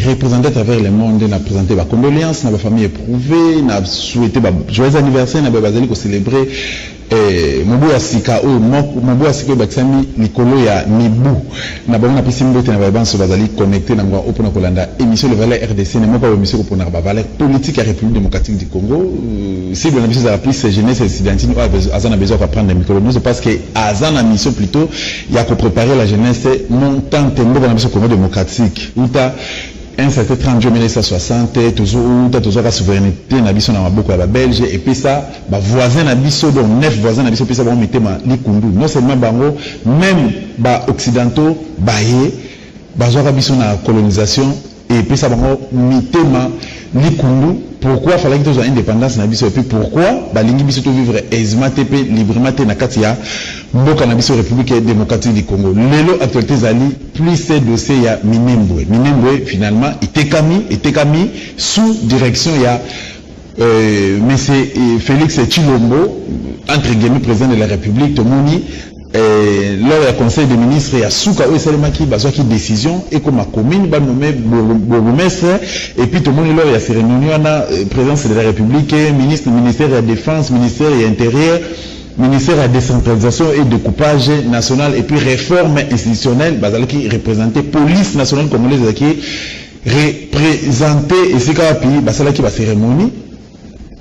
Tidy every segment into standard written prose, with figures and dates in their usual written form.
représenté à travers le monde, n'a présenté ma condoléance, n'a famille éprouvée, n'a souhaité joyeux anniversaire, n'a bazali ko célébrer Mobu Asika Baksami Nikolo ya Mibu na bango pisi mbote na babanso bazali connecté na ngwa opona kolanda émission le valeur RDC ne moko émission ko na ba valeur politique ya République démocratique du Congo si bien émission za plus jeunesse et identité azana besoin de prendre le micro nous parce que azana mission plutôt il y a que préparer la jeunesse montant tembo na mission Congo démocratique uta un certain 30 jours 1960 toujours la souveraineté na biso na maboko ya Belge et puis ça ba voisin na biso donc 9 voisins na biso puis ça ba metema likundu non seulement bango même ba occidentaux baye ba zoka biso na colonisation et puis ça bango mitema likundu pourquoi fallait que tu aies indépendance na biso et puis pourquoi ba lingi biso to vivre aisément te librement te na kati ya mboka na biso République démocratique du Congo lelo actualité zali plus ces dossiers ya Minembwe finalement itekami sous direction ya monsieur Félix Tshilombo entre guillemets président de la République tomoni lors du conseil des ministres il y a souka oesalemaki bazwaki décision et comme commune ba nommé bourgmestre et puis tout le monde lors il y a cérémonie na présidence de la République ministère de la défense ministère de l'intérieur ministère de la décentralisation et découpage national et puis réforme institutionnelle bazalaki représenté police nationale congolaise qui représenté et c'est quand puis basalaki ba cérémonie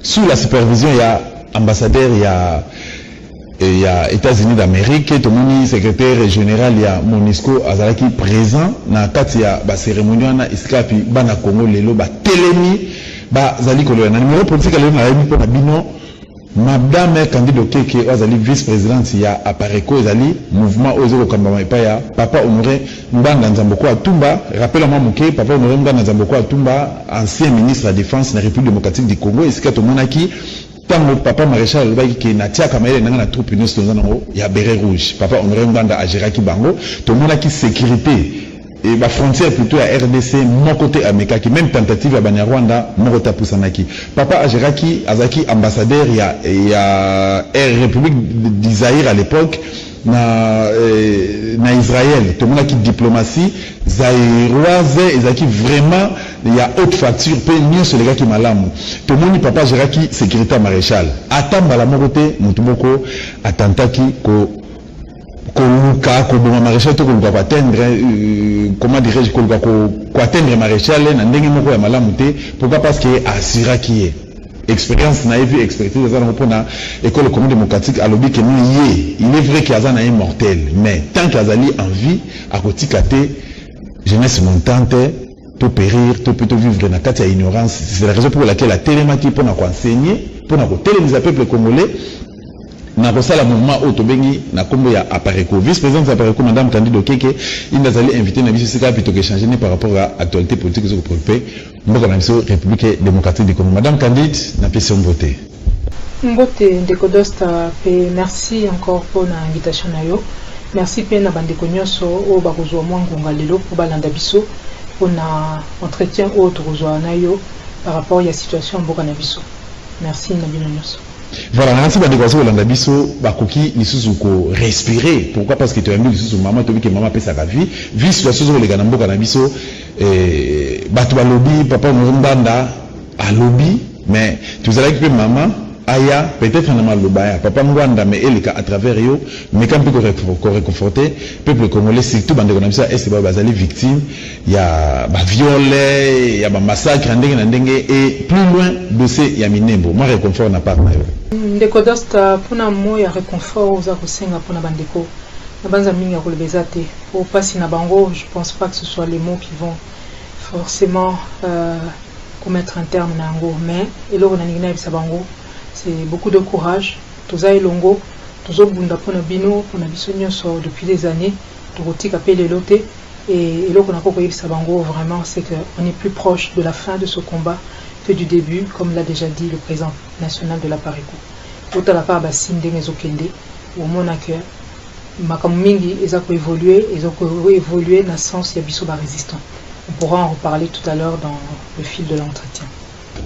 sous la supervision il y a ambassadeur il y a États-Unis d'Amérique tout le monde secrétaire général il y a MONUSCO azalaki présent na kati ya ba cérémonie na iskapi bana Congo lelo ba telemi ba zali kolo na numéro politique lelo na yebi pona bino madame Candido Keke azali vice-présidente ya Apareko ezali mouvement ozo kambama epa ya papa Honoré Mbanga Nzamboko Atumba rappelle-moi moké papa Honoré Mbanga Nzamboko Atumba ancien ministre de la défense de la République démocratique du Congo esika to monaki tango papa maréchal lobaki ke na tia kamele nanga na troupe union stonzango ya béret rouge papa Honoré Mbanga agiraki bango to monaki sécurité et la frontière plutôt à RDC mon côté américain qui même tentative à Banyarwanda mon côté Poussanaki papa Ageraki Azaki ambassadeur il y a République d'Israël à l'époque na Israël tout le monde qui diplomatie zaïroise Azaki vraiment il y a haute facture peu mieux sur les gars qui malamu tout le monde papa Ageraki sécurité maréchal atamba la mon côté mutuboko atantaki ko koluka koboma maréchal to koluka ko atteindre comment dirais-je koluka ko atteindre maréchal na ndenge moko ya malamu te pourquoi parce que asira qui est expérience na vu expertise za na pona école commune démocratique à lobby que il est vrai qu'il y a un immortel mais tant qu'il azali en vie à kotika te jeunesse montante to périr to plutôt vivre na kati ya ignorance c'est la raison pour laquelle la télématique pour na ko enseigner pour na ko téléviser peuple congolais na kosala mouvement autobengi na kombo ya Apareko vice-président de Apareko madame Candido Keke indazali invité na biso sika plutôt que changer par rapport à actualité politique zo préoccupé mboka na biso République démocratique du Congo madame Candide na question voter Mbote ndeko Dosta pe merci encore pour l'invitation na yo merci pe na bandeko nyonso o bakozwa mwangonga lelo pour balanda biso pour na entretien autre kozwa na yo par rapport à la situation mboka na biso merci na bino nyonso. Voilà, merci beaucoup de Olanda Bisso, Bakoki, Nisuzu ko respirer. Pourquoi? Parce que tu as mis Nisuzu maman, tu as vu que maman peut sa vie. Vie situation sur les Ganambo Canabiso, Batwa lobby, papa Mbanda à lobby, mais tu sais que maman aya peut-être un mal lobaya, papa Mwanda mais elle à travers eux, mais quand peut réconforter peuple congolais surtout bande Canabiso est bazali victime, il y a ba violé, il y a ba massacre ndenge et plus loin dossier ya Minembwe. Moi réconfort na part na yo. Ndeko Dosta pona mo ya réconfort za kosenga pona bandeko na banza mingi ya kolebeza te au pasi na bango je pense pas que ce soit les mots qui vont forcément commettre un terme na ngo mais eloko na ningina bisa bango c'est beaucoup de courage toza elongo tozo bunda pona bino pona biso nyonso depuis des années tokotika pe lelo te et eloko na koko yebisa bango vraiment c'est que on est plus proche de la fin de ce combat que du début, comme l'a déjà dit le président national de la Pareko. Tout à la part, Bassine Dengezokende, au moins que Makamingi, ils ont évolué dans le sens de Yabisoba résistant. On pourra en reparler tout à l'heure dans le fil de l'entretien.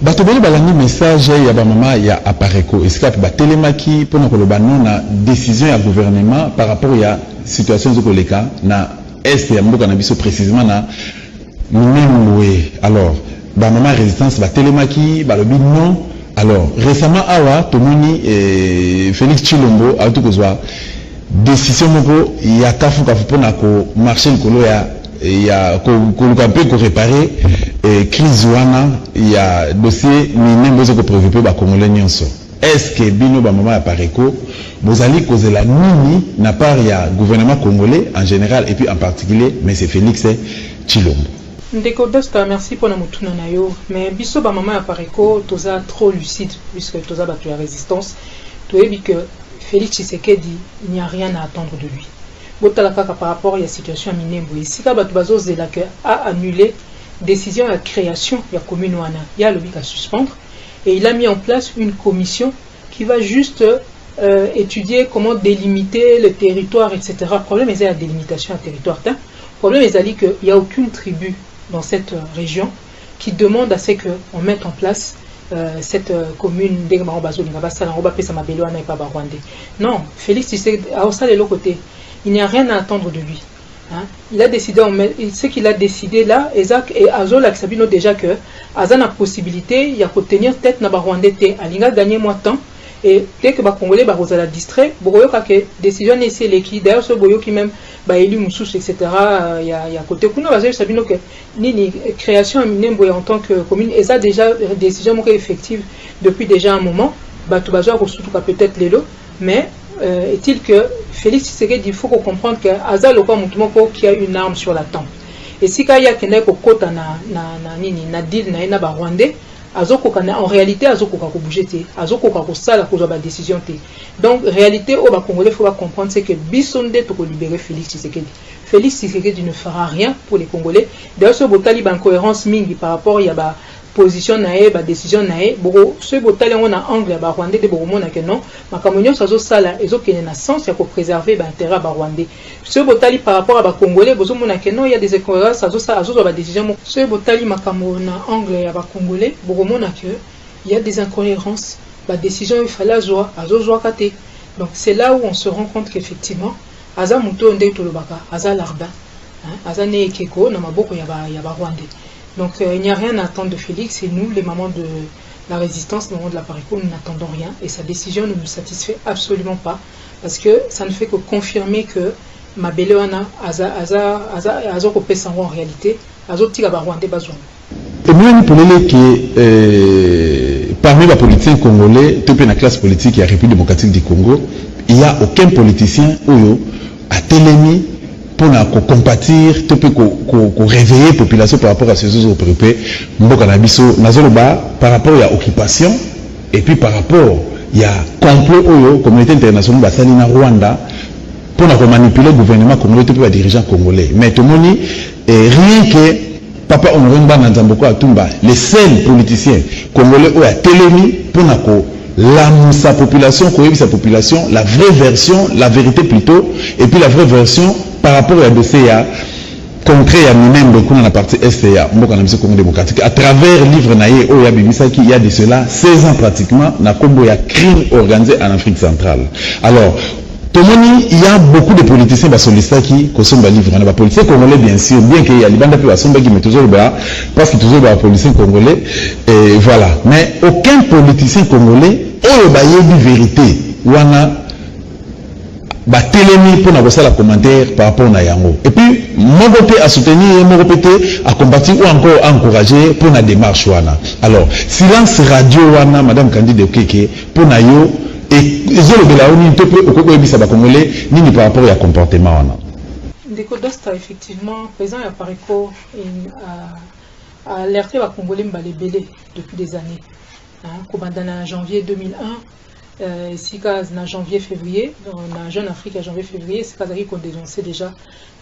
Batobeli balani message ya ba mama ya Apareko escape ba telemaki pona ko loba non na décision ya gouvernement par rapport ya situation zokoleka na est ya mboka na biso précisément na Minembwe. Alors, bah maman résistance, bah télémaki, bah le non. Alors, récemment, awa, tomoni Félix Tshilombo, a tout kozwa décision moko, il y a kafu pona ko marché le colo il y a ko réparer crise wana, il y a dossier Minembwe ko préoccupé ba congolais nyonso. Est-ce que bino ba maman apareko bozali kozela nini na part ya gouvernement congolais en général et puis en particulier mais c'est Félix Tshilombo. Ndeko Dosta, merci pour la mutuna na yo. Mais biso ba maman apareko toza trop lucide puisque toza ba la résistance. Tu as dit que Félix Tshisekedi, il n'y a rien à attendre de lui. Botalaka par rapport à la situation à Minembwe. Ici ka batu bazo zela que a annulé décision de création de la commune wana. Il y a le but à suspendre et il a mis en place une commission qui va juste étudier comment délimiter le territoire, etc. Le problème est la délimitation du territoire. Le problème est qu'il n'y a aucune tribu dans cette région qui demande à ce qu'on mette en place cette commune. Non, Félix Tshisekedi a aussi de l'autre côté. Il n'y a rien à attendre de lui. Hein? Il a décidé, ce qu'il a décidé là, et Azol a sabino déjà que Azan a possibilité, il y a qu'à tenir tête na Rwandais, Alinga gagné moins de temps. Et dès que les Congolais sont distraits, Boyo a que décision est l'équipe. D'ailleurs, ce Boyo qui même élu Moussous, etc. Il y a côté Kuna, Sabino que ni création à Minembwe en tant que commune, et ça déjà décision effective depuis déjà un moment. Batubazo a surtout peut-être les lots, mais est-il que Félix Tshisekedi, il faut qu'on comprenne que Azal Oka Moutumoko qui a une arme sur la tempe. Et si il y a quelqu'un qui a na deal na Rwandais, en réalité, Azokoka ko bouger té, Azokoka ko sala ko ba décision té. Donc réalité au Congolais faut comprendre c'est que Bissonde to ko libérer Félix Tshisekedi. Félix Tshisekedi ne fera rien pour les Congolais. D'ailleurs ce botali ba incohérence mingi par rapport il y a ba position nae ba décision nae boko ce botali on a angle ba Rwandais de boko mona que non makamonyo sazo sala ezokene na sens ya ko préserver ba intérêt ba Rwandais. Ce botali par rapport à ba Congolais bozo mona que non il y a des incohérences sazo sa azo ba décision ce botali makamona angle ya ba Congolais boko mona que il y a des incohérences ba décision il fallait azo kate. Donc c'est là où on se rend compte qu'effectivement aza muto ndé tolobaka aza larda aza ne keko na maboko ya ba Rwandais. Donc il n'y a rien à attendre de Félix et nous, les mamans de la résistance, les mamans de la Pareco, nous n'attendons rien et sa décision ne nous satisfait absolument pas parce que ça ne fait que confirmer que Mabelewana azo kopé sango en réalité, azo tika ba Rwandais bazon. Et moi, pour les qui parmi les politiciens congolais, toute la classe politique et la République démocratique du Congo, il n'y a aucun politicien où a télémi pour compatir, pour réveiller la population par rapport à ces autres préoccupés, par rapport à l'occupation, et puis par rapport à complot la communauté internationale Basalina Rwanda, pour manipuler le gouvernement congolais, les dirigeants congolais. Mais tout le monde, rien que Papa Honoré Nzamboko Atumba, les seuls politiciens congolais qui ont télémi pour sa population, sa population, la vraie version, la vérité plutôt, et puis la vraie version par rapport à dossier concret à Minembwe dans la partie STA, Congo démocratique, à travers le livre Naye Oya Bibisaki, il y a de cela 16 ans pratiquement, na Congo, il y a crime organisé en Afrique centrale. Alors, Tomoni, il y a beaucoup de politiciens qui sont dans le livre. Les politiciens congolais, bien sûr, bien qu'il y a les bandes qui mettent toujours là, parce que toujours les politiciens congolais, et voilà. Mais aucun politicien congolais, il y a une vérité, ou télémi pour nous faire la commentaire par rapport à Yango. Et puis, mon côté à soutenir, mon côté à combattre ou encore à encourager pour la démarche. Alors, silence radio, Madame Candide Okeke, pour nous, et les autres de la ONU, ni par rapport au comportement. Ndeko Dosta, effectivement, président Yapareko a alerté les Congolais depuis des années. Comme en janvier 2001, ici en janvier-février, en Jeune Afrique à janvier-février, c'est qu'on dénonçait déjà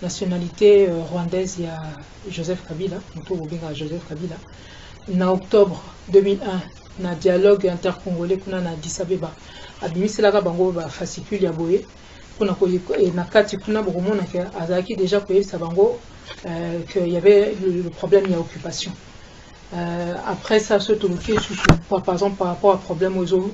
la nationalité rwandaise, il y a Joseph Kabila, Joseph Kabila. En octobre 2001, na dialogue intercongolais qu'on a à Addis Abeba. Abimisi la bango ba fascicule ya boye kuna ko na kati kuna boromona ke azaki déjà ko yesa bango que il y avait le problème il y a occupation. Après ça se toloké par exemple par rapport à problème aux eaux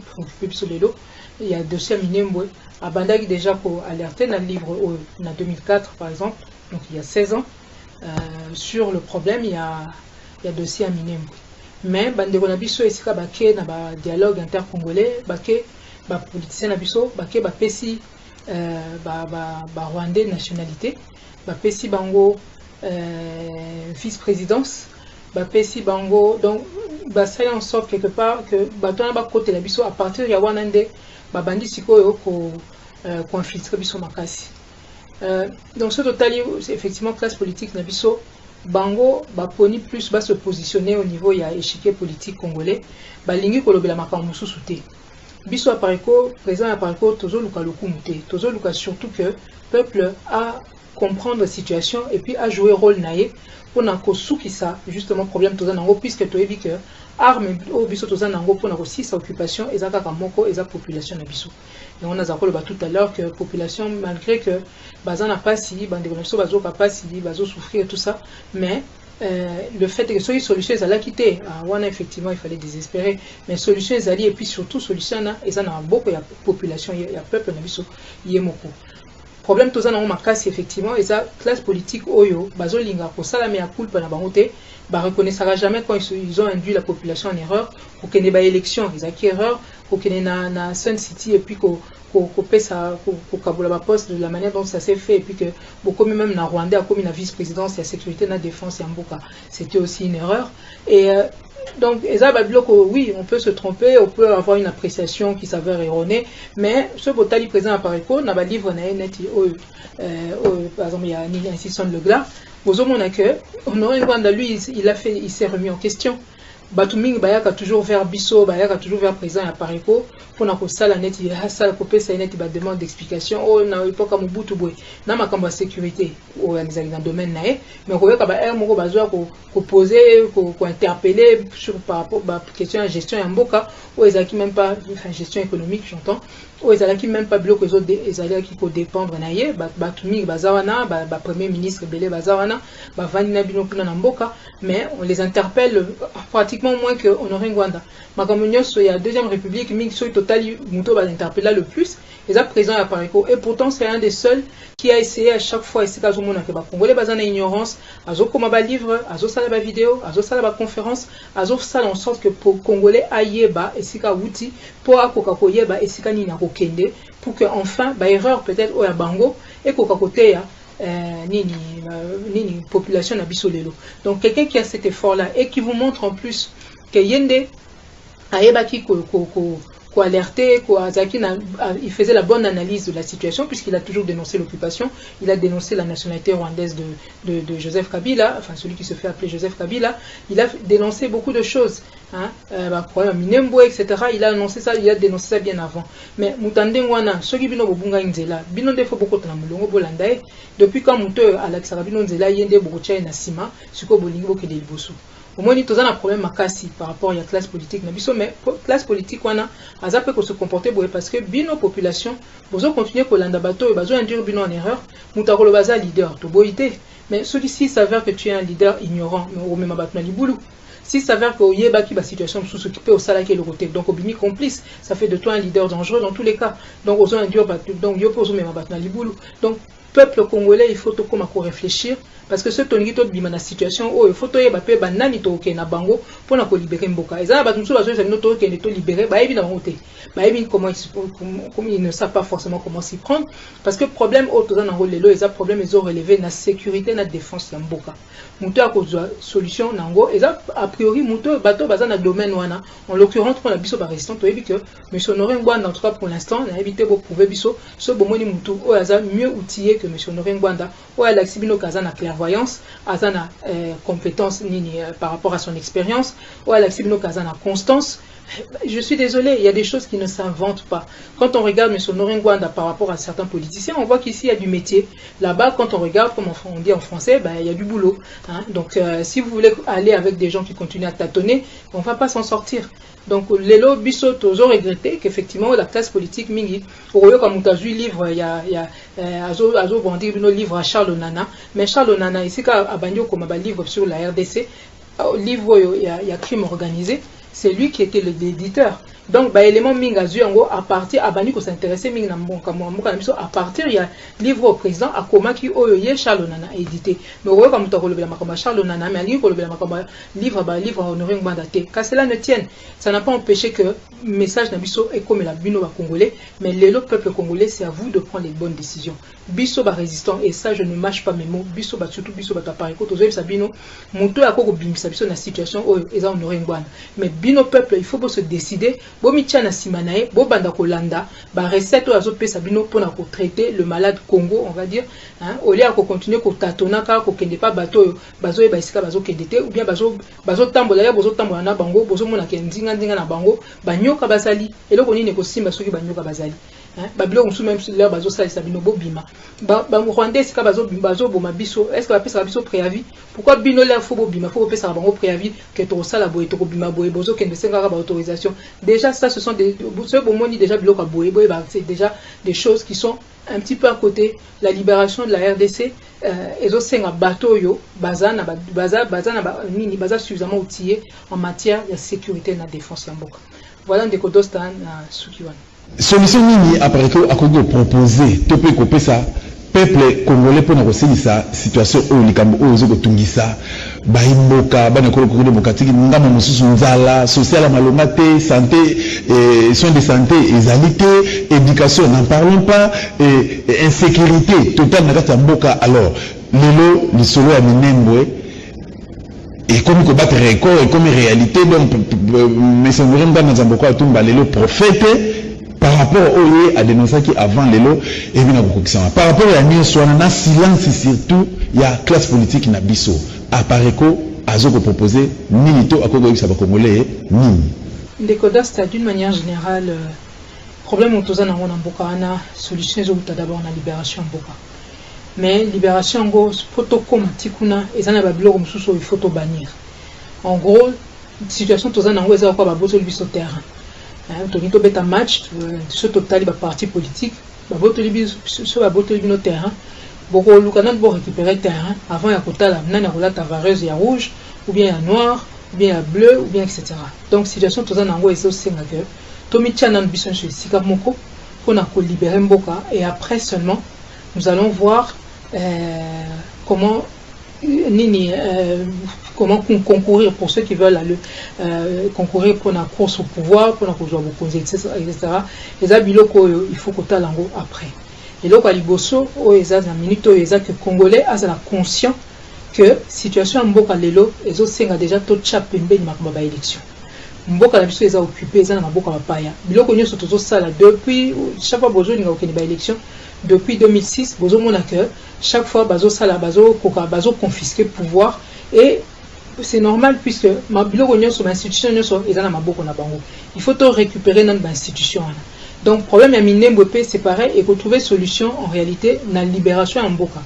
il y a dossier Minembwe abandaki déjà pour alerter dans le livre en 2004 par exemple donc il y a 16 ans sur le problème, il y a dossier à Minembwe. Mais bandeko na biso esika bake na ba dialogue intercongolais, bake ba politicien na biso, bake ba pesi ba Rwandais nationalité, ba pesi bango vice-présidence, ba pesi bango, donc ba ça en sorte quelque part que batona ba côté la biso à partir ya wanande ba bandi sikoyo ko infiltrer biso makasi. Donc ce total c'est effectivement classe politique na biso bango baponi plus va se positionner au niveau ya échiquier politique congolais balingi kolobela makambo mususu te biso apariko président apariko tozo luka lokumu te tozo luka surtout que peuple a comprendre la situation et puis a jouer rôle naie pour na kosukisa justement problème toza nango puisque toyebi que arme au biso toza nango pour na aussi sa occupation ezaka kamoko eza population na biso. Et on a zakoloba tout à l'heure que population malgré que bazana pasi bande biso bazo pasi bazo souffrir tout ça mais le fait que soit solution est à la quitter wana effectivement il fallait désespérer mais solution est et puis surtout solution na ezana beaucoup ya population ya peuple na biso yemoko. Problème toza na makasi effectivement et ça classe politique oyo bazolinga ko sala me ya culpa na bango te ba reconnaîtra jamais quand ils ont induit la population en erreur pour qu'il n'y ait pas élection ils acquis erreur pour qu'il y ait na Sun City et puis qu'on pesa ko kabula ba poste de la manière dont ça s'est fait et puis que beaucoup même na Rwandais a comme une vice-présidence et la sécurité na défense et en Mboka c'était aussi une erreur et donc, oui, on peut se tromper, on peut avoir une appréciation qui s'avère erronée, mais ce botali présent à Pariko n'a pas livre par exemple, il y a Nili Insisson Le Glas, aux hommes on a que, Honoré Ngwanda, lui, il s'est remis en question. Batuming Bayaka toujours vers Bisso, Bayaka toujours vers présent à Pariko, pour na ko sala net, il a sala kopé sa net, il demande d'explication, oh, na époque à Mobutu Boy, na ma kamba sécurité, dans le domaine nae, mais on voit qu'à moko bazoa ko poser, ko interpeller sur par rapport à question de gestion en Mboka, ou ezaki même pas, enfin gestion économique, j'entends, ou ezaki même pas bloqué les autres, ezali qui ko dépendre nae, Batuming Bazawana, premier ministre Belé Bazawana, Vanina Binokuna Mboka, mais on les interpelle pratiquement moins que Honoré Ngwanda. Makamunios, il y a la Deuxième République, Mingso Totali Muto va l'interpeller le plus, et ça présent à Pariko. Et pourtant, c'est un des seuls qui a essayé à chaque fois, et c'est Kazomo Nakeba Congolais, Bazana ignorance, Azo Komaba livre, Azo Salaba vidéo, Azo Salaba conférence, Azo Sal en sorte que pour Congolais Ayeba, et Sika Wuti, pour Akokakoyeba, et Sika Nina Kokende, pour que enfin, bah erreur peut-être au Bango, et Kokakoteya, ni population nabisolelo. Donc quelqu'un qui a cet effort là et qui vous montre en plus que Yende Ayebaki ko alerté, il faisait la bonne analyse de la situation puisqu'il a toujours dénoncé l'occupation, il a dénoncé la nationalité rwandaise de Joseph Kabila, enfin celui qui se fait appeler Joseph Kabila, il a dénoncé beaucoup de choses, hein, Minembwe, etc. Il a annoncé ça, il a dénoncé ça bien avant. Mais Mutande Ngwana, ceux qui bino bobunga nzela, bino defo beaucoup de mulongo bolandae, depuis quand muto Alexa bino nzela yende bokocha na sima, suko bolingo ke de liboso. Au moins, nous avons un problème makasi par rapport à la classe politique. Mais classe politique, on a peut se comporter parce que bino population, vous avez continué que l'andabato et vous avez induit bino en erreur. Nous avons le leader, tu boité. Mais celui-ci s'avère que tu es un leader ignorant, mais au même abattement liboulou. S'il s'avère qu'il y a une situation sous s'occuper au salaire qui est le côté, donc au bimi complice, ça fait de toi un leader dangereux dans tous les cas. Donc aux induire, donc yo pose même abattement liboulou. Donc peuple congolais, il faut tout comme à réfléchir. Parce que ce tongi to bima na situation il faut to yeba pe banani to ke na bango pour na ko libérer mboka eza ba tumso bazo no to ke ne to libérer ba ebi na monter ba ebi comment ils ne savent pas forcément comment s'y prendre parce que problème autre dans ngo lelo eza problème ils ont relevé na sécurité na défense ya mboka muto a kozwa solution nango eza a priori muto bato baza na domaine wana en l'occurrence pour la biso ba résistant to ebi que monsieur Honoré Ngwanda en tout cas pour l'instant na évité bo prouver biso ce bomoni muto o aza mieux outillé que monsieur Honoré Ngwanda o ala xibino kaza na voyance, Azana compétence par rapport à son expérience, ou à l'Axibino Kazana constance. Je suis désolé, il y a des choses qui ne s'inventent pas. Quand on regarde M. Honoré Ngwanda par rapport à certains politiciens, on voit qu'ici il y a du métier. Là-bas, quand on regarde, comme on dit en français, il y a du boulot. Hein. Donc, si vous voulez aller avec des gens qui continuent à tâtonner, on ne va pas s'en sortir. Donc, Lelo Bissot ont regretté qu'effectivement, la classe politique, Mingi, comme on a vu livre, il y a Azo Bandi, le livre à Charles Onana. Mais Charles Onana, ici, à Banyo, comme un livre sur la RDC, livre, il y a crime organisé. C'est lui qui était l'éditeur. Donc ba élément mingi azu yango à partir abani ko s'intéresser mingi na mboka na biso à partir ya livre au président akomaki oyo ye Charles Nana édité mais oyo ka muta ko lobela makamba Charles Nana mais ali ko lobela makamba livre Honoré Ngwanda te ka cela ne tienne ça n'a pas empêché que message na biso et comme la bino ba congolais mais le peuple congolais c'est à vous de prendre les bonnes décisions biso ba résistant et ça je ne mâche pas mes mots biso ba surtout biso ba tapari ko tozo sabino muto ya ko bimisa biso na situation oyo eza Honoré Ngwanda mais bino peuple il faut se décider bo mitia na simanae bo banda ko landa ba recette oyo azopesa bino pona ko traiter le malade Congo on va dire hein au lieu ko continuer ko tatona ka ko kende pa bato oyo bazo e ba isika bazo kendete ou bien bazo tambola ya bozo tambola na bango bozo mona ke ndinga na bango banyoka bazali eloko nini ko simba soki banyoka bazali hein babilo musu même là bazo salisa bino bo bima ba Rwandais sika bazo boma biso est-ce que ba pesa biso préavis pourquoi bino là faut bo bima faut pesa bango préavis que to sala boye to ko bima boye bozo kende senga ba autorisation déjà ça ce sont des ce bomoni déjà biloko boye c'est déjà des choses qui sont un petit peu à côté. La libération de la RDC ezo senga bato yo bazana baza suffisamment outillé en matière de sécurité et de défense ya mboka. Voilà ndeko Dostan na Sukiwan. Solution nini après que akogo proposer to pe kopé ça peuple congolais pour na sa situation au likambo o zo kotungisa baimboka bana ko ko démocratique ngama mususu nzala social malomate santé et soins de santé ezalité éducation n'en parlons pas et insécurité totale na kati mboka alors lelo lisolo ya minembwe et comme ko battre record et comme réalité donc mais c'est vraiment dans Nzamboko atumba lelo prophète par rapport au lieu à dénoncer qui avant l'élo et bien par rapport à nous soit na silence surtout il y a classe politique na biso apparaît ko azoko proposer nini à Congo ça va congolais nini ndeko Dostan d'une manière générale problème autoza na ngona mboka na solution zo d'abord na libération mboka mais libération ngo photo comme tikuna ezana ba biloko mususu il faut to bannir en gros situation toza na ngo eza kwa ba boto biso terrain Tony to beta match ce total ba parti politique ba boto no terrain boko lukana bo récupérer terrain avant ya kotala nana kolata vareuse ya rouge ou bien ya noir ou bien ya bleu ou bien etc. Donc situation toza na ngo eso senga que to michana biso sur sika moko pour ko libérer mboka et après seulement nous allons voir comment concourir pour ceux qui veulent aller concourir pour la course au pouvoir, pour la course au pouvoir, etc. Les abiloko il faut qu'on t'alango après. Et là, liboso, oeza na minute oeza que Congolais a la conscient que situation mboka lelo ezo senga déjà to chapembe ni makamba élection. Mboka la biso eza occupé eza na mboka bapaya. Biloko nyoso tozo sala depuis chaque fois bozo ninga okeni ba élection depuis 2006 bozo mona que chaque fois bazo sala bazo confisquer pouvoir et c'est normal puisque ma biloko nyoso ma institution nyoso eza na maboko na bango. Il faut to récupérer dans institution. Donc problème ya minembwe c'est pareil et qu'on trouver solution en réalité na libération en mboka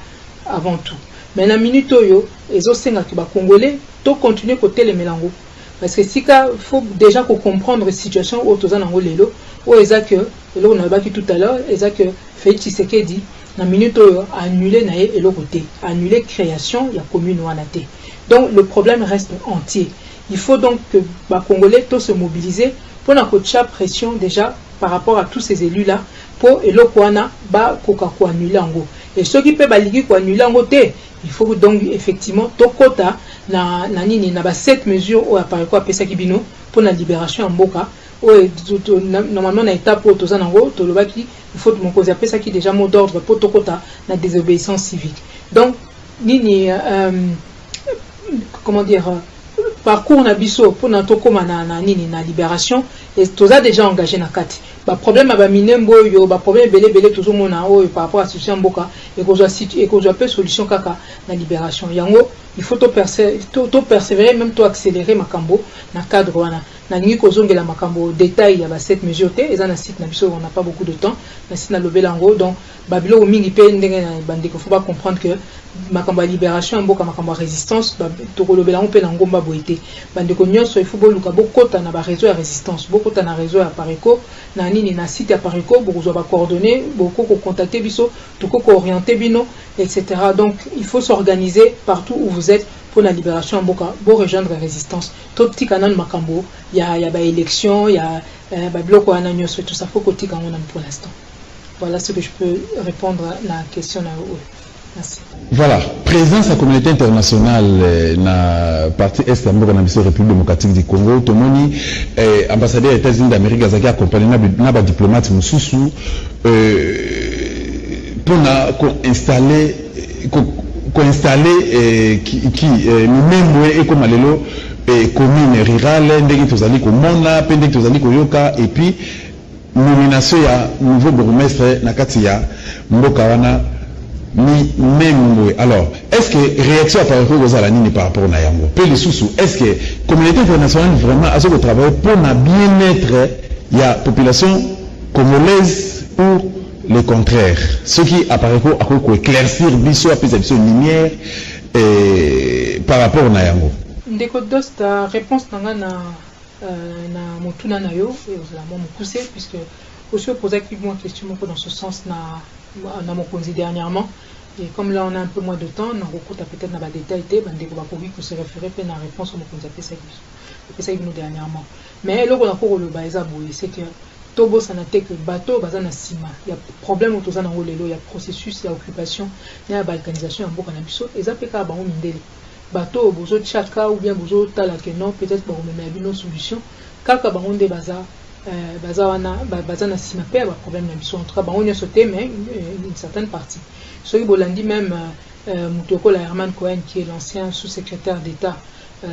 avant tout. Mais na minute oyo ezo senga ki ba congolais to continuer côté les mélango parce que si il faut déjà comprendre la situation au toza nango lelo o eza que lelo na baki tout à l'heure eza que Félix Tshisekedi na minute oyo annuler na ye eloko te annuler création ya commune wana te. Donc le problème reste entier. Il faut donc que ba congolais to se mobiliser pour na kocha pression déjà par rapport à tous ces élus là pour eloko wana ba koka ko annuler ngo. Et ceux qui peuvent baligi ko annuler ngo te, il faut donc effectivement tokota na nini na ba 7 mesures au apparaît quoi pesa kibino pour la libération en mboka normalement na étape pour toza nango to lobaki il faut mon cause pesa qui déjà mot d'ordre pour tokota na désobéissance civique. Donc nini comment dire parcours na biso pour na tokoma na nini na libération et toza déjà engagé na kati ba problème ba minembo yo ba problème belé toujours mona o par rapport à situation mboka et qu'on doit peu solution kaka na libération yango il faut to persévérer même to accélérer makambo na cadre wana na ningi kozongela makambo détail ya ba cette mesure te eza na site na biso on n'a pas beaucoup de temps na site na lobelango donc babilo mingi pe ndenge na bandeko faut pas comprendre que makambo libération mboka makambo résistance to lobelango pe na ngomba boité bandeko nyonso il faut boluka bokota na ba réseau ya résistance bokota na réseau ya Pareco na nini na site ya Pareco bokozwa ba coordonnées boko ko contacter biso to ko orienter bino etc. Donc il faut s'organiser partout où vous êtes pour la libération en Boka, pour rejoindre la résistance. Tout petit canal makambo, il y a ba élection, il y a biloko wana nyonso tout ça faut kotika ngona pour l'instant. Voilà ce que je peux répondre à la question. Merci. Voilà, présence de la communauté internationale na partie est de la République démocratique du Congo, Tomoni, ambassadeur des États-Unis d'Amérique, a accompagné un diplomate Moussoussou pour installer qui nous-mêmes et comme alelo commune rurale, ndenge tozali komona, ndenge tozali koyoka et puis nomination ya nouveau bourgmestre na kati ya mboka wana ni même. Alors, est-ce que réaction à par rapport aux Alanini par rapport à Yango? Puis les sous, est-ce que la communauté internationale vraiment a ce travail pour le bien-être de la population congolaise ou le contraire? Ce qui apparaît pour éclaircir biso à une lumière par rapport à Yango. Ndeko ta réponse na motuna na yo et la mo poussé puisque aussi poser une question dans ce sens na mon posé dernièrement et comme là on a un peu moins de temps on recoute peut-être dans les détails bandeko ba kobi ko se référer pe na réponse au mo posé ça nous dernièrement mais là on a encore le baeza boye c'est que tobo sanate que bateau bazana sima il y a problème autour za na ngolelo il y a processus il y a occupation il y a balkanisation en boka na biso et ça peut ka bango mindele bateau bozo tchaka ou bien bozo tala que non peut-être ba remena bino solution kaka bango nde bazana sima pe ba problème na biso en tout cas bango ne sauté mais une certaine partie soki bolandi même Mutoko la Herman Cohen qui est l'ancien sous-secrétaire d'État aux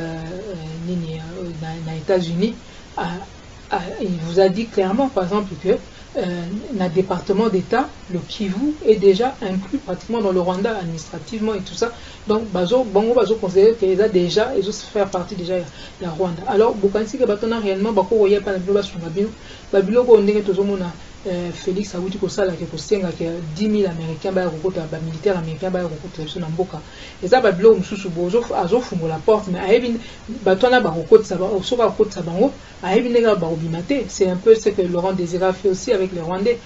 États-Unis il vous a dit clairement par exemple que le département d'État, le Kivu, est déjà inclus pratiquement dans le Rwanda administrativement et tout ça. Donc, Bazo considère qu'ils ont déjà, ils ont fait partie déjà de la Rwanda. Alors, Bokansi que Batona réellement, Bako Roya Panabilo sur Babilo, Babilo Kondé Tozomona, Félix Awuti Kosala, qui est 10 000 Américains, militaires américains, sur Namboka. Et ça, Babilo, Moussou Bozo, Azo Fumo la porte, mais Aébin, Batona Baroko, Soba Côte Sabango, Aébin Barobimate, c'est un peu ce que Laurent Désira fait aussi avec les Rwandais.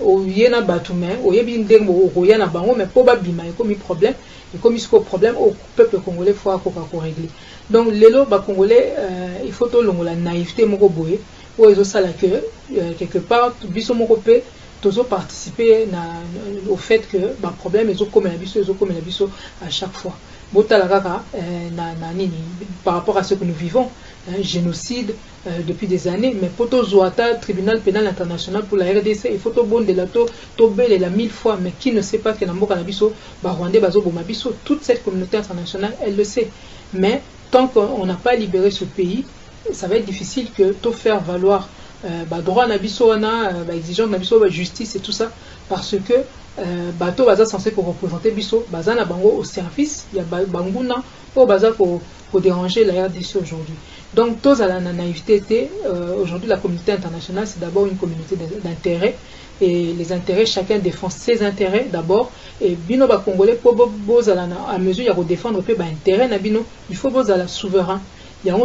Au Yéna Batoumen, au Yébin Dengo, au Yana Bango, mais probablement, il y a comme problème, et comme il y a problème au peuple congolais, il faut régler. Donc, les lots congolais, il faut tout la naïveté, mon boé. Ou ils ont ça là que quelque part biso mokopé toujours participer au fait que bah problème ils ont comme la biso à chaque fois botala kaka par rapport à ce que nous vivons génocide depuis des années mais poto zoata tribunal pénal international pour la RDC il faut to bon de la to belle la 1000 fois mais qui ne sait pas que na mboka na biso ba rwandais bazo boma biso toute cette communauté internationale elle le sait mais tant qu'on n'a pas libéré ce pays ça va être difficile que tout faire valoir droit nabiso wana exigence nabiso justice et tout ça parce que bateau baza censé pour représenter biso baza na bango au service il y a banguna au baza pour déranger la RDC aujourd'hui. Donc tous à la naïveté aujourd'hui la communauté internationale c'est d'abord une communauté d'intérêts et les intérêts chacun défend ses intérêts d'abord et bino ba congolais pour bozala à mesure ya ko défendre pe ba intérêt na bino il faut bozala souverain. Il y a il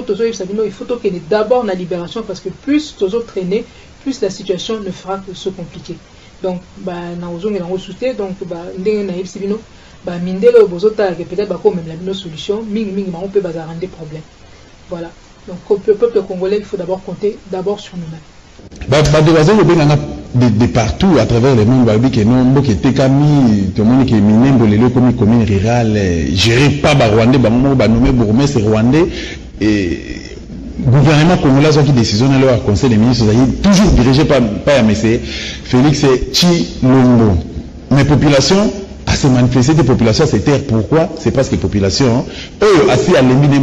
faut que d'abord la libération parce que plus les autres traîner, plus la situation ne fera que se compliquer. Donc, donc, peut-être même la solution, on peut rendre des problèmes. Voilà. Donc, le peuple congolais, il faut d'abord compter d'abord sur nous-mêmes. De partout à travers le monde, que non, qui était Kami, tout le monde qui est miné, comme commune rurale, géré pas par Rwandais, nommé bourgmestre rwandais, et gouvernement congolais qui décision dans le conseil des ministres, toujours dirigé par M. Félix Tshilombo. Mais population, à se manifester des populations à se taire. Pourquoi? C'est parce que les populations, eux, assis à l'embi, mais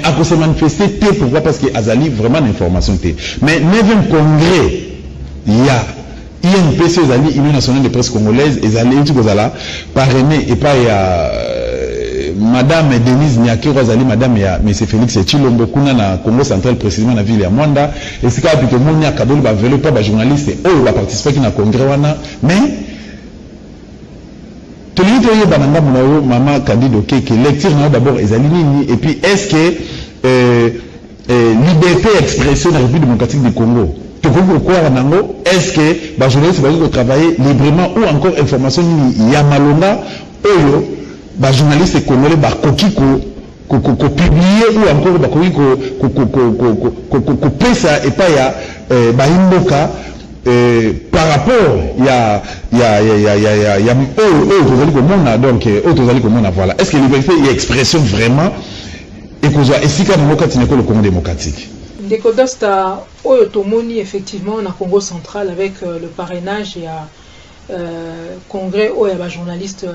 à se manifester, pourquoi? Parce que Azali vraiment l'information. Mais 9e congrès, il y a INPC, Union nationale de presse congolaise, et Azali, parrainé, et pas il y a Madame Denise Nyakiro Azali, Madame ya M. Félix Tshilombo kuna na Congo central précisément na ville ya Mwanda et c'est quand que mon ya kadolo ba velo pas ba journaliste eux ba participer na congrès wana mais tout le monde bananga munayo maman Candido que lecture na d'abord ezali nini et puis est-ce que liberté d'expression dans la République démocratique du Congo est-ce que les journalistes vont travailler librement ou encore information ya malonga oyo ba journaliste congolais ba kokiko publier ou encore ça et pas ya baimboka par rapport ya donc voilà. Est-ce que liberté est expression vraiment et que soit efficace dans le Congo démocratique? Décodosta Oyotomoni effectivement en Congo central avec le parrainage et congrès où il y a journaliste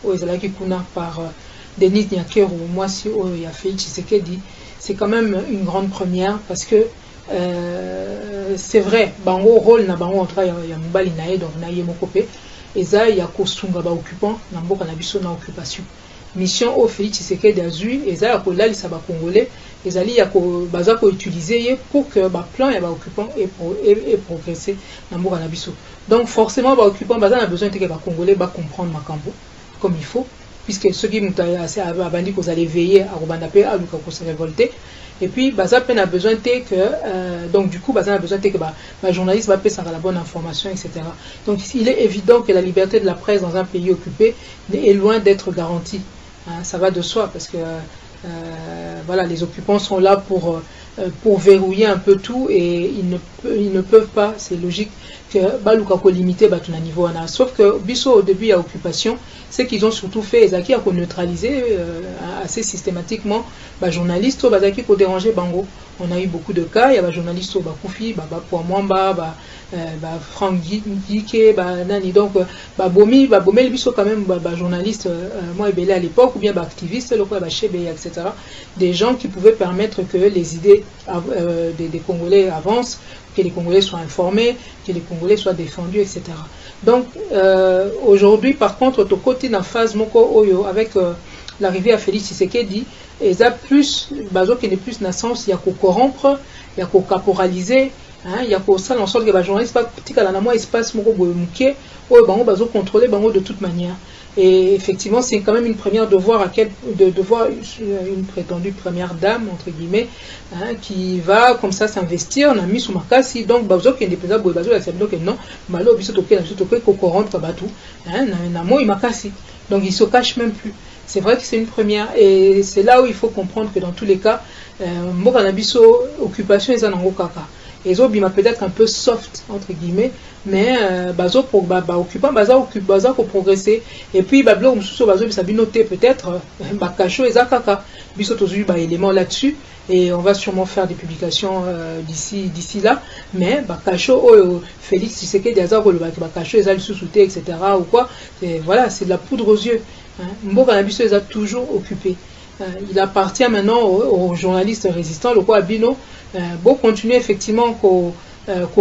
Oezalaki Kuna par Denis Nyakeru ou moi si il y a Félix Tshisekedi, c'est quand même une grande première parce que c'est vrai bango rôle na bango en tout cas il y a mobali nae donc na yemokopé et ça il y a kosunga ba occupant na mboka na biso na occupation mission au Félix Tshisekedi azui et ça ko lalisa ba congolais ezali ya ko baza ko utiliser pour que ba plan ya ba occupant et progresser na mboka na biso. Donc forcément ba occupant baza na besoin que ba congolais ba comprendre makambo comme il faut puisque ceux qui mutaye assez abandi ko allez veiller à robanda pe à luka ko se révolter. Et puis, Baza a besoin que, donc du coup, Baza a besoin que le journaliste va passer la bonne information, etc. Donc, il est évident que la liberté de la presse dans un pays occupé est loin d'être garantie. Hein, ça va de soi parce que, voilà, les occupants sont là pour verrouiller un peu tout et ils ne peuvent pas, c'est logique, que Balukako limité batuna niveau ana. Sauf que Bisso au début à occupation, ce qu'ils ont surtout fait, Ezaki a neutralisé assez systématiquement les journalistes au Bazaki qui ont dérangé Bango. On a eu beaucoup de cas, il y a des journalistes au Bakoufi, Pouamwamba, Franck Guike, Nani. Donc, Bomi le Bisso quand même, journaliste, moi et à l'époque, ou bien activiste, etc. Des gens qui pouvaient permettre que les idées des Congolais avancent, que les Congolais soient informés, que les Congolais soient défendus, etc. Donc, aujourd'hui, par contre, au côté d'un phase Moko Oyo, avec l'arrivée à Félix Tshisekedi, et ça plus, bazo qui n'est plus naissance, il y a qu'au corrompre, il y a qu'au caporaliser, il y a qu'au ça en sorte que les journalistes pas petit à la espace Moko Boyumuke, ou bazo contrôler bango de toute manière. Et effectivement, c'est quand même une première de voir une prétendue première dame, entre guillemets, qui va comme ça s'investir, on a mis sous ma casse, donc, bazo qui est indépendant, bazo, la donc, non, malo, biso toké, corrompre, kabatou, namo, il m'a cassé. Donc, il se cache même plus. C'est vrai que c'est une première, et c'est là où il faut comprendre que dans tous les cas, mboka na biso, occupation, et zanango kaka. Et ça, peut-être un peu soft, entre guillemets, mais bazo pour occupant, baza pour progresser. Et puis, blog msuso bazo bisa binoté peut-être, kacho et zakaka. Biso tozu éléments là-dessus. Et on va sûrement faire des publications d'ici là. Mais kacho, Félix Tshisekedi Azako, kacho, et sous-souté, etc. ou quoi. Et voilà, c'est de la poudre aux yeux. Mboka na biso a toujours occupé. Il appartient maintenant aux journalistes résistants, le quoi Bino, bon continuer effectivement qu'au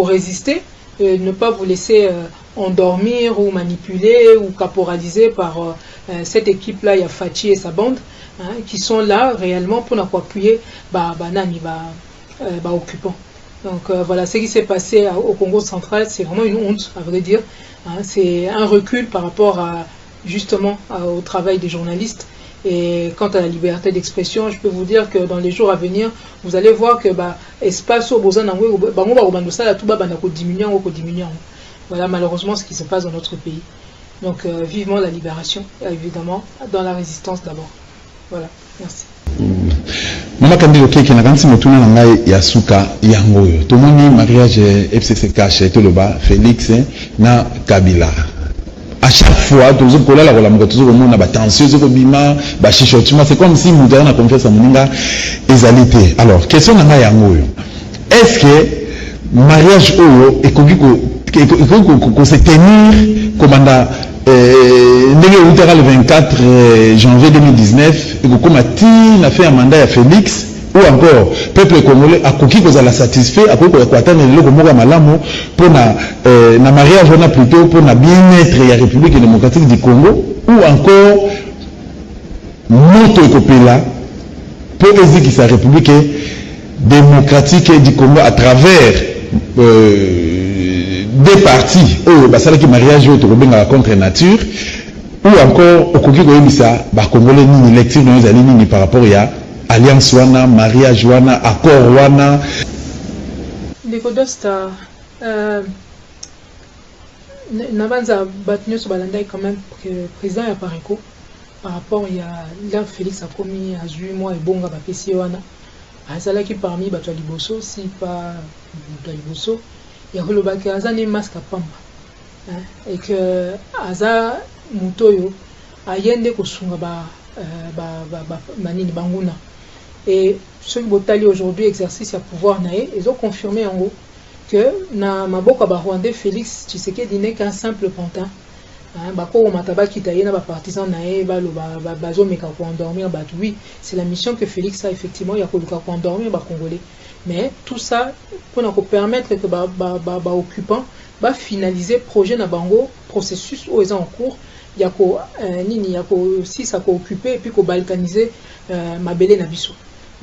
résister, ne pas vous laisser endormir ou manipuler ou caporaliser par cette équipe-là, il y a Fachi et sa bande, qui sont là réellement pour appuyer occupants. Donc voilà, ce qui s'est passé au Congo central, c'est vraiment une honte, à vrai dire. C'est un recul par rapport justement au travail des journalistes. Et quant à la liberté d'expression, je peux vous dire que dans les jours à venir, vous allez voir que espace au besoin diminuer. Voilà malheureusement ce qui se passe dans notre pays. Donc vivement la libération, évidemment, dans la résistance d'abord. Voilà, merci. Mama Kandilo Keke na kanti motuna na ngai ya suka yango yo. Tomoni mariage FCCK chez Toloba Félix na Kabila. À chaque fois, toujours pour la toujours on a tension, bima, c'est comme si nous avons confiance en Moninga égalité. Alors, question na ngai yango yo. Est-ce que mariage oyo ko se tenir commanda le 24 janvier 2019 et comme a fait un mandat à Félix ou encore peuple congolais a koki ko la satisfait a koki ko atteindre le moka malamu pour na mariage on a plutôt pour na bien-être la République démocratique du Congo ou encore moto ekopela pour dire sa République démocratique du Congo à travers des partis qui mariage contre nature ou encore au Congo Congolais ni lecture ni par rapport à alliance wana mariage wana accord wana Décodosta nabanza batnyo so balanda quand même que président ya Pareko par rapport il y a là Félix a commis à 8 mois et bonga ba pesiwana azala qui parmi bato liboso si pas bato liboso ya holobaki azane masque pamba et que aza mutoyo ayende kosunga manini banguna et ceux qui botali aujourd'hui exercice à pouvoir nae ils ont confirmé en haut que na maboka ba Rwandais Félix Tshisekedi n'est qu'un simple pantin bako mataba kitaye na ba partisans nae bazo meka ko endormir oui c'est la mission que Félix a effectivement ya ko luka ko endormir ba congolais mais tout ça pour nous permettre que ba occupants ba finaliser projet na bango processus où ils sont en cours yako nini yako si ça ko occuper et puis ko balkaniser mabele na biso.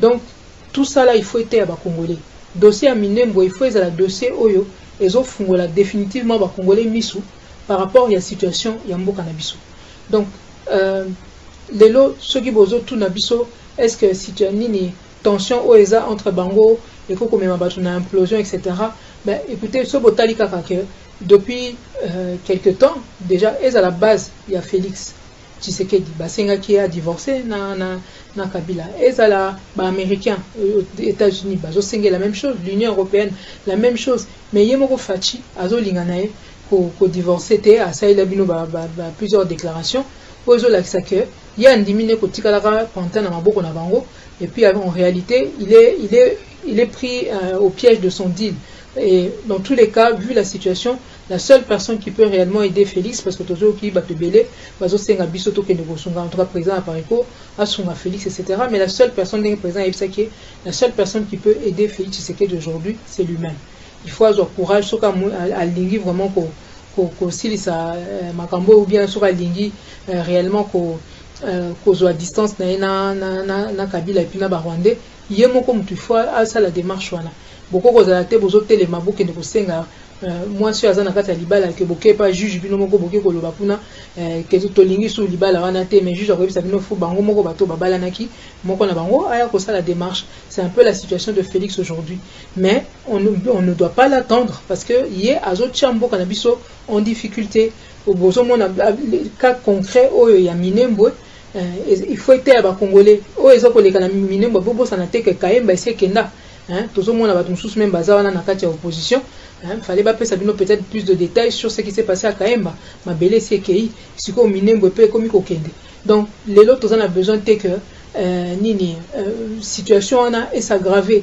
Donc tout ça là il faut être à ba congolais. Dossier à Minembwe il faut être à la dossier oyo ezo fungola définitivement ba congolais misu par rapport à la situation ya mboka na biso. Donc lelo ceux qui bozo tout na biso est-ce que si tu as nini tension oeza entre bango et ko komema batu na implosion etc. Ben écoutez ce botali kaka que depuis quelque temps déjà est à la base il y a Félix Tshisekedi basenga qui a divorcé na Kabila est à la américain aux États-Unis bazo senga la même chose l'Union européenne la même chose mais yemoko fachi azo linganae ko divorcé té à ça il a bino plusieurs déclarations ozo laksa que il y a ndimine ko tikala pantin na maboko na bango et puis en réalité il est pris au piège de son deal. Et dans tous les cas, vu la situation, la seule personne qui peut réellement aider Félix, parce que toujours qui bat belé, bazo senga bisoto ke negosunga en tout cas président à Pariko, à songa Félix etc. Mais la seule personne présent la seule personne qui peut aider Félix Tshisekedi aujourd'hui, c'est lui-même. Il faut avoir courage, soit à lingi vraiment ko silisa makambo ou bien soit à lingi réellement ko à distance na Kabila et puis na Rwandais. Yemoko mutu fois à ça la démarche wana. Beaucoup kozalate bozote les maboke de kosenga moi sur azana kata libala que boké pas juge bino moko boké ko loba kuna que to lingi sur libala wana te mais juge ko bisa bino fu bango moko bato babala naki moko na bango aya ko ça la démarche. C'est un peu la situation de Félix aujourd'hui, mais on ne doit pas l'attendre parce que yé azo chambo kana biso en difficulté au bozo mona cas concret o ya Minembwe. Il faut être à Congolais. Oh, ils ont collé quand Minembwe bobo ça n'a été que Kaemba c'est Kenda. Tout le monde a battu sous même bazar na kati opposition. Fallait pas Sabino peut-être plus de détails sur ce qui s'est passé à Kaemba. Ma belle c'est Kei, si ko Minembwe peut comme Kokende. Donc les autres on a besoin de que nini situation on a et s'aggraver.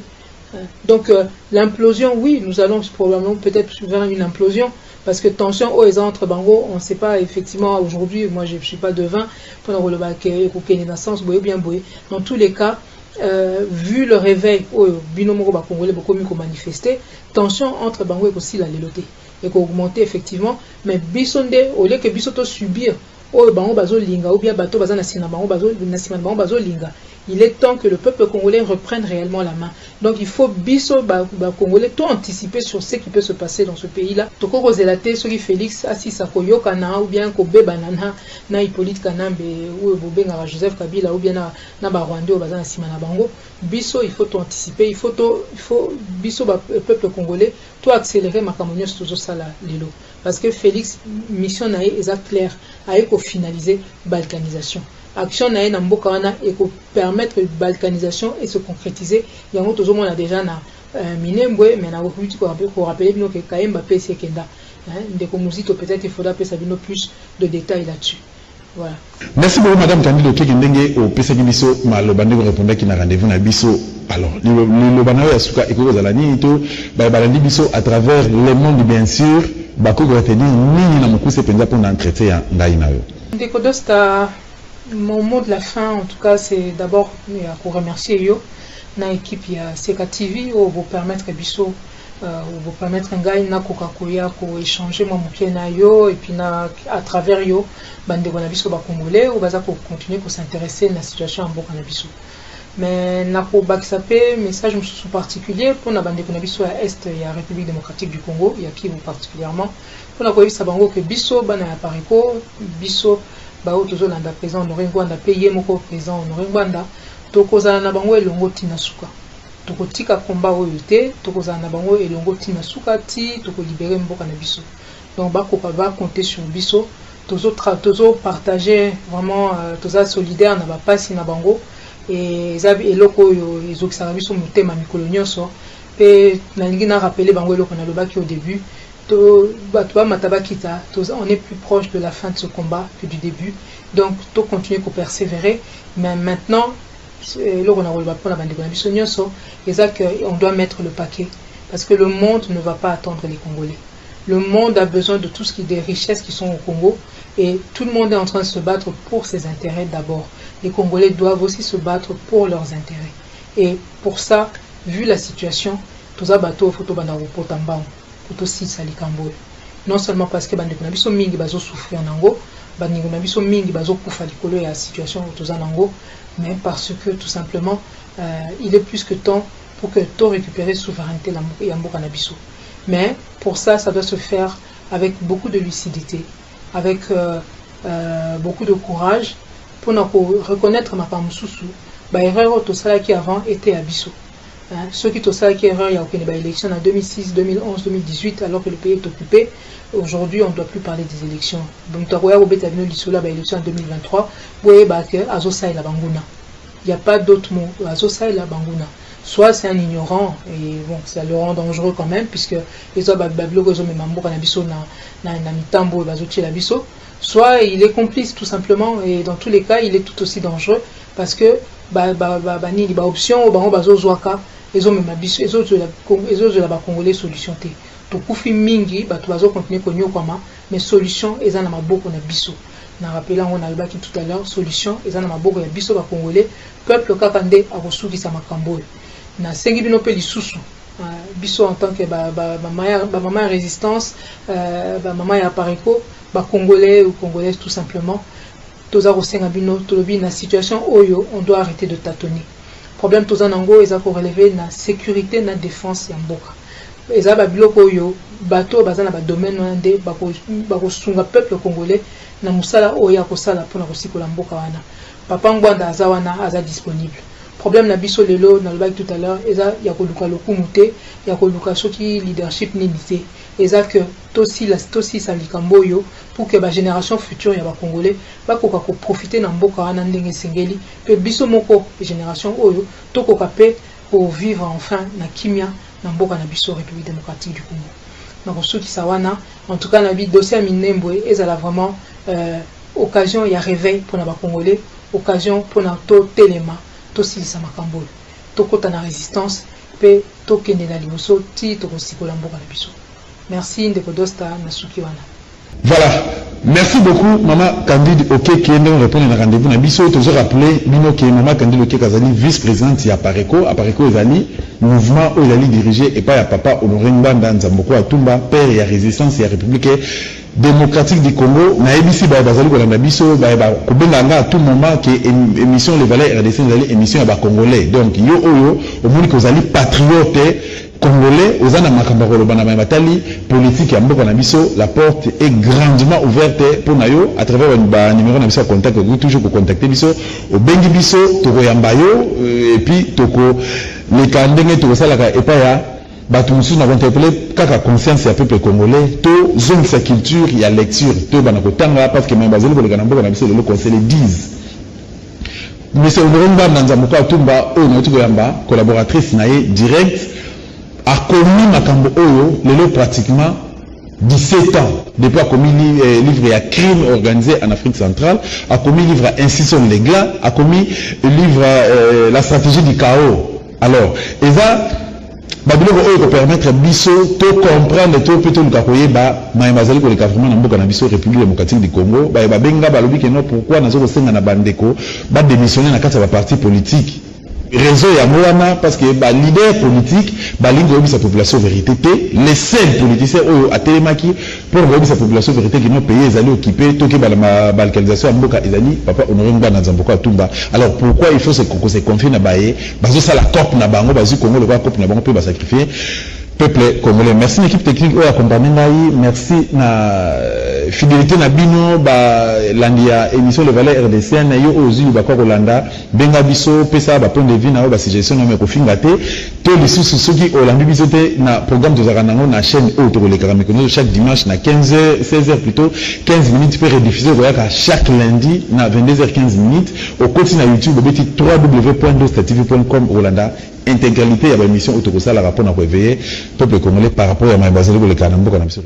Donc l'implosion oui, nous allons probablement peut-être vers une implosion. Parce que tension aux entre bango, on ne sait pas effectivement aujourd'hui, moi je ne suis pas devin, pour le naissance, bien. Dans tous les cas, vu le réveil, binomoro congolais beaucoup mieux manifester, tension entre bango et aussi la léloté, et augmenter effectivement, mais bisonde, au lieu que bisoto subir, bango bazo linga, ou bien bateau bazana sina bango bazo linga. Il est temps que le peuple congolais reprenne réellement la main. Donc il faut biso congolais tout anticiper sur ce qui peut se passer dans ce pays-là. Toko kozelate soki Félix asi sakoyo kana ou bien ko bebanana na Hippolyte Kanambe ou bobenga Joseph Kabila ou bien na Rwandais ou bazana sima na bango. Biso il faut tout anticiper, il faut biso peuple congolais tout accélérer makambo toujours ça là lelo. Parce que Félix mission na est claire, a finaliser balkanisation. Action na na mboka wana et ko permettre balkanisation et se concrétiser. Yango toujours on a déjà na Minembwe mais na ko rappeler bino que Kaemba PC Kenda. Ndeko Muzito peut-être il faudra passer bino plus de détails là-dessus. Voilà. Merci beaucoup madame Candido Kekendenge au PC Biso maloba ndeko répondre qui na rendez-vous na biso. Alors le banawe asuka ekoko za la nini to ba balandi biso à travers le monde bien sûr ba ko retenir nini na mokuse penza pour entretien ya ngai na yo. Ndeko Dosta mon mot de la fin, en tout cas, c'est d'abord pour remercier yo, na équipe ya Seka TV, ou vous permettre biso, ou vous permettre un gars na kokakoya ko échanger mon moké na yo, et puis na à travers yo, bande de biso ba congolais, ou baza ko continuer pour s'intéresser à la situation en boka na biso. Mais na ko baksape message sous particulier pour na bande de biso à est et à République démocratique du Congo, il y a qui vous particulièrement, pour na ko yisa bango que biso bana ya Pariko, biso bao tozolanda présent Noringwanda payé moko présent Noringwanda tokozala na bango elongo tina suka tokotika komba oyo te tokozala na bango elongo tina suka ti tokolibérer mboka na biso donc bakoka ba compter sur biso toujours partager vraiment toza solidaire na ba pasi na bango et zabi eloko yo ezokisaka biso motema mikolo nyonso pe nalingi na rappeler bango eloko na lobaki au début on est plus proche de la fin de ce combat que du début, donc to continuer à persévérer, mais maintenant on doit mettre le paquet parce que le monde ne va pas attendre les Congolais. Le monde a besoin de tout ce qui est des richesses qui sont au Congo et tout le monde est en train de se battre pour ses intérêts d'abord. Les Congolais doivent aussi se battre pour leurs intérêts et pour ça, vu la situation, tout ça bateau photo banaro potambao. Non seulement parce que bandeko na biso mingi bazo souffrir nango, bandeko na biso mingi bazo kufa likolo ya situation toza nango, mais parce que tout simplement il est plus que temps pour que to récupérer souveraineté ya mboka na biso. Mais pour ça, ça doit se faire avec beaucoup de lucidité, avec beaucoup de courage pour reconnaître ma pamususu, ba erreur to sala qui avant était à biso. Ceux qui ont fait erreur, il y a eu des élections en 2006, 2011, 2018, alors que le pays est occupé. Aujourd'hui, on ne doit plus parler des élections. Donc, tu as vu l'élection en 2023, il n'y a pas d'autre mot. Soit c'est un ignorant, et bon, ça le rend dangereux quand même, puisque les autres, soit il est complice tout simplement, et dans tous les cas, il est tout aussi dangereux, parce que option les autres de la Congolais solution té to kufi mingi ba to bazo continuer konyo kama mais solution eza na maboko na biso na rappela on a baki tout à l'heure solution eza na maboko ya biso ba Congolais peuple kakande akosukisa makambo na sengi bino pe lisusu biso en tant que maman résistance maman ya pareko ba Congolais ou Congolaises tout simplement toza kosenga bino tolobi na situation oyo on doit arrêter de tâtonner. Problème toza nango eza ko relever na sécurité na défense ya mboka. Eza ba biloko oyo bato bazana ba domaine ndé bako sunga peuple congolais na musala oyo akosala pona kosikola mboka wana. Papa Ngwanda aza wana aza disponible. Problème na biso lelo na lobaki tout à l'heure eza ya koluka lokumu te ya koluka soki leadership nini eza que tosi sa likambo yo pour que ba génération future ya ba congolais bakoka ko profiter na mboka wana ndenge sengeli pe biso moko génération oyo tokoka pe pour vivre enfin na kimia na mboka na biso République démocratique du Congo. Donc soki sa wana en tout cas na bi dossier minembwe ezala vraiment occasion ya réveil pour na ba congolais, occasion pour na to telema to silisa makambo to kota na résistance pe to kende na liboso ti to kosikola mboka na biso. Merci Ndeko Dosta Nasuki wana. Voilà. Merci beaucoup Maman Candide OK qui est nous répondre à rendez-vous na biso toujours rappeler bino que Maman Candide OK Kazali vice-présidente ya Pareco ezali mouvement où il a dirigé et pas ya papa Honoré Mbanda Nzamboko Atumba père ya résistance ya République démocratique du Congo na ABC bazali ko na biso ko benga à tout moment que émission les valeurs RDC ezali émission ya ba congolais donc yo oyo omoni ko zali patriote congolais ozana makamba ko bana matali politique ya mboka na biso la porte est grandement ouverte pour nayo à travers ba numéro na biso contact ko toujours ko contacter biso au bengi biso to yamba yo et puis toko les kandenge to salaka et pas ya bato musu na interpeller kaka conscience ya peuple congolais to zone sa culture ya lecture to bana ko tanga parce que même bazeli ko le mboka na biso le conseil les 10 monsieur Ourumba Nzamboko Atumba o na tuko yamba collaboratrice nae direct a commis makambo oyo lelo pratiquement 17 ans depuis a commis livre à crime organisé en Afrique centrale, a commis livre à institution légale, a commis livre la stratégie du chaos. Alors, et ça babiloko oyo ko permettre biso to comprendre to plutôt le kakoye ba maimazali ko le gouvernement na mboka na biso République démocratique du Congo ba benga ba lobi que non pourquoi nazo ko senga na bandeko ba démissionner na kati ya parti politique réseau ya moana parce que ba leader politique ba lingo obi sa population vérité té les seuls politiciens oyo atelemaki pour obi sa population vérité qui non pays ezali occupé to ke ba la balkanisation ya mboka ezali papa Honoré Ngwana Nzamboko Atumba. Alors pourquoi il faut se confier na baye bazo sala cop na bango bazu Congo le cop na bango pe ba sacrifier peuple congolais. Merci l'équipe technique oyo accompagné ngai, merci na fidélité na bino ba landia émission le valeur RDC na yo ozu ba ko Rolanda benga biso pesa ba point de vue na ba suggestion na me ko finga te to lisusu soki olandi biso te na programme tozalaka nango na chaîne oyo tokolekaka mikolo chaque dimanche na 15h 16h plutôt 15 minutes peut rediffuser koyaka chaque lundi na 22h 15 minutes okoti na YouTube obeti www.dostatv.com Rolanda intégralité ya ba émission oyo tokosalaka mpona koéveiller peuple congolais par rapport ya mayeba bazali koleka na mboka na biso.